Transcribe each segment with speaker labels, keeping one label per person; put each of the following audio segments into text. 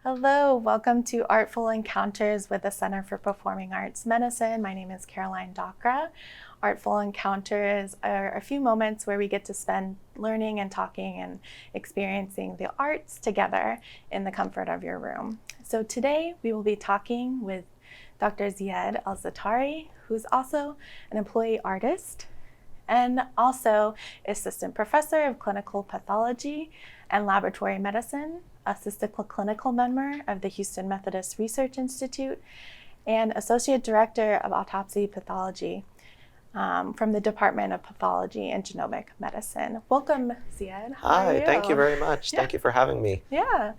Speaker 1: Hello, welcome to Artful Encounters with the Center for Performing Arts Medicine. My name is Caroline Dakra. Artful Encounters are a few moments where we get to spend learning and talking and experiencing the arts together in the comfort of your room. So today we will be talking with Dr. Ziad El-Zaatari, who's also an employee artist and also assistant professor of clinical pathology and laboratory medicine, assistant clinical member of the Houston Methodist Research Institute, and associate director of autopsy pathology from the Department of Pathology and Genomic Medicine. Welcome, Ziad.
Speaker 2: Hi, thank you very much.
Speaker 1: Yeah.
Speaker 2: Thank you for having me.
Speaker 1: Yeah.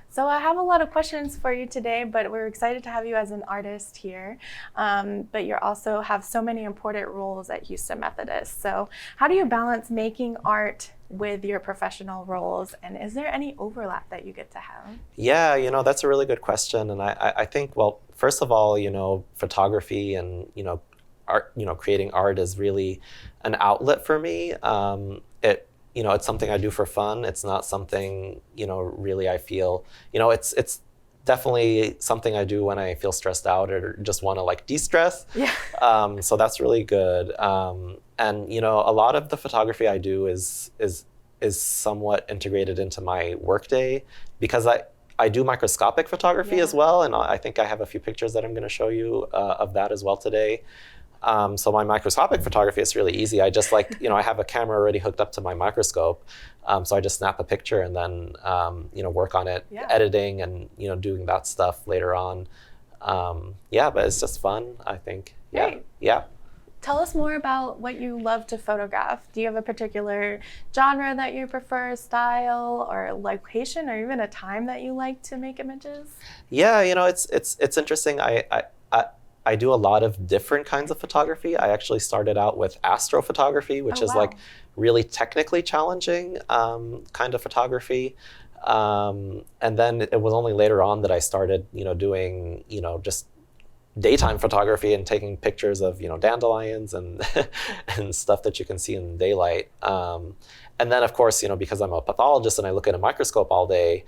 Speaker 1: So I have a lot of questions for you today, but we're excited to have you as an artist here. But you also have so many important roles at Houston Methodist. So how do you balance making art with your professional roles? And is there any overlap that you get to have?
Speaker 2: Yeah, that's a really good question. And I think, well, first of all, photography and, art, creating art is really an outlet for me. It's something I do for fun. It's not something, really I feel, it's definitely something I do when I feel stressed out or just want to de-stress.
Speaker 1: Yeah.
Speaker 2: So that's really good. And, a lot of the photography I do is somewhat integrated into my workday because I do microscopic photography as well. And I think I have a few pictures that I'm going to show you of that as well today. So my microscopic photography is really easy. I just I have a camera already hooked up to my microscope. So I just snap a picture and then, work on it, editing and, doing that stuff later on. But it's just fun, I think.
Speaker 1: Great.
Speaker 2: Yeah.
Speaker 1: Tell us more about what you love to photograph. Do you have a particular genre that you prefer, style or location, or even a time that you like to make images?
Speaker 2: Yeah, it's interesting. I do a lot of different kinds of photography. I actually started out with astrophotography, which is really technically challenging kind of photography. And then it was only later on that I started, doing, just daytime photography and taking pictures of, dandelions and and stuff that you can see in daylight. And then, of course, because I'm a pathologist and I look at a microscope all day,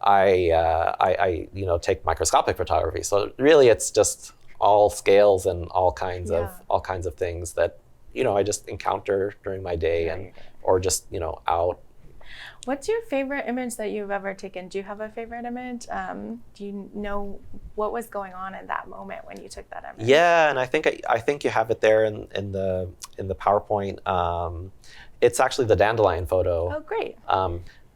Speaker 2: I take microscopic photography. So really, it's just all scales and all kinds of things that I just encounter during my day or just out.
Speaker 1: What's your favorite image that you've ever taken? Do you have a favorite image? Do you know what was going on in that moment when you took that image?
Speaker 2: Yeah, and I think you have it there in the PowerPoint. It's actually the dandelion photo.
Speaker 1: Oh, great.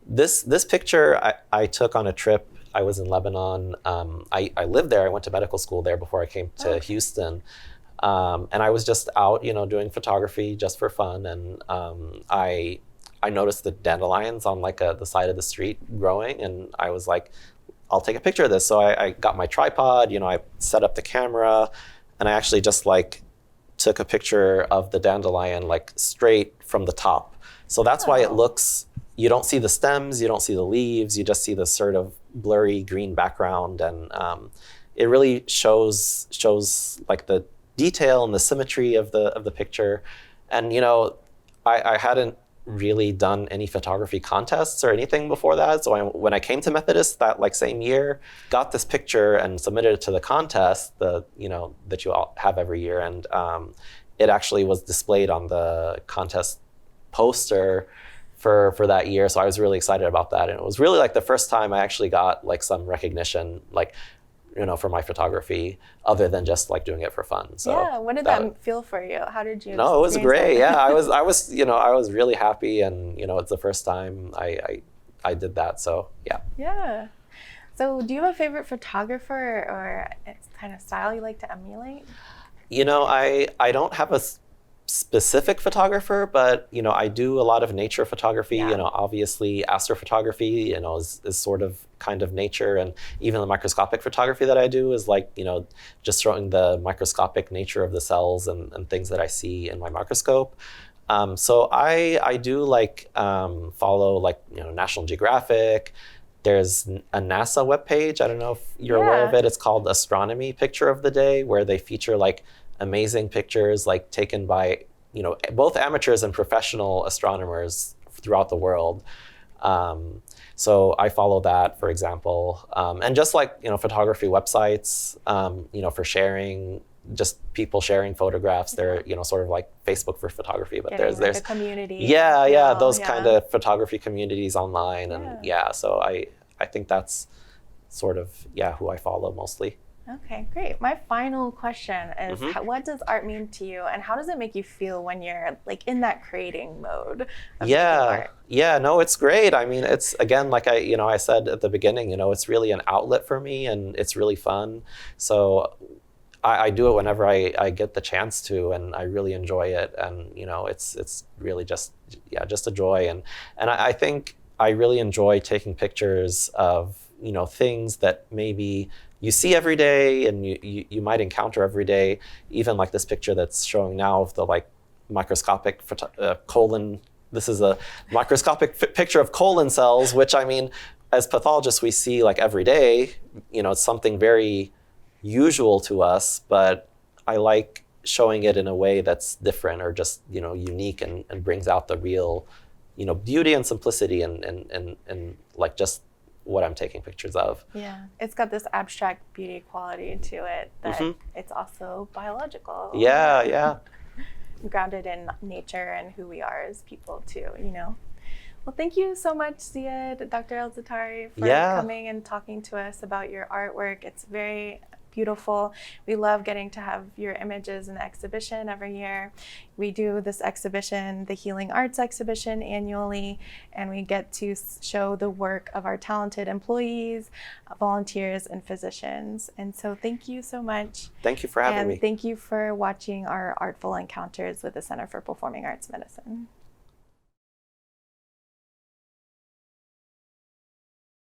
Speaker 2: This picture I took on a trip. I was in Lebanon. I lived there. I went to medical school there before I came to Houston. And I was just out, doing photography just for fun. And I noticed the dandelions on the side of the street growing. And I was like, I'll take a picture of this. So I got my tripod, I set up the camera. And I actually just took a picture of the dandelion straight from the top. So that's why it looks, you don't see the stems, you don't see the leaves, you just see this sort of blurry green background, and it really shows the detail and the symmetry of the picture. And I hadn't really done any photography contests or anything before that, so when I came to Methodist that same year, got this picture and submitted it to the contest that you all have every year, and it actually was displayed on the contest poster for that year. So I was really excited about that. And it was really the first time I actually got some recognition, for my photography other than just doing it for fun. So
Speaker 1: yeah, what did that feel for you? How did you
Speaker 2: No, it was great. Yeah, I was really happy, and it's the first time I did that. So yeah.
Speaker 1: Yeah. So do you have a favorite photographer or kind of style you like to emulate?
Speaker 2: I don't have a specific photographer, but I do a lot of nature photography. Obviously astrophotography is sort of kind of nature, and even the microscopic photography that I do is just showing the microscopic nature of the cells and things that I see in my microscope. So I do follow National Geographic. There's a NASA webpage. I don't know if you're aware of it. It's called Astronomy Picture of the Day, where they feature amazing pictures taken by both amateurs and professional astronomers throughout the world. So I follow that, for example, and just like photography websites, for sharing, just people sharing photographs. They're sort of like Facebook for photography, but
Speaker 1: Getting
Speaker 2: there's
Speaker 1: like a community.
Speaker 2: yeah,
Speaker 1: feel,
Speaker 2: those kind of photography communities online, and so I think that's sort of who I follow mostly.
Speaker 1: Okay, great. My final question is, what does art mean to you, and how does it make you feel when you're like in that creating mode of making art?
Speaker 2: No, it's great. I mean, it's, again, like I said at the beginning, it's really an outlet for me, and it's really fun. So I do it whenever I get the chance to, and I really enjoy it. And it's really just a joy. And I think I really enjoy taking pictures of things that maybe you see every day and you might encounter every day. Even like this picture that's showing now of the like microscopic colon. This is a microscopic picture of colon cells, which, I mean, as pathologists we see like every day. It's something very usual to us, but I like showing it in a way that's different, or just unique, and brings out the real beauty and simplicity, and like just what I'm taking pictures of.
Speaker 1: Yeah, it's got this abstract beauty quality to it that it's also biological.
Speaker 2: Yeah.
Speaker 1: Grounded in nature and who we are as people too, Well, thank you so much, Ziad, Dr. El-Zaatari, for coming and talking to us about your artwork. It's very beautiful. We love getting to have your images in the exhibition every year. We do this exhibition, the Healing Arts exhibition, annually, and we get to show the work of our talented employees, volunteers, and physicians. And so thank you so much.
Speaker 2: Thank you for having me.
Speaker 1: And thank you for watching our Artful Encounters with the Center for Performing Arts Medicine.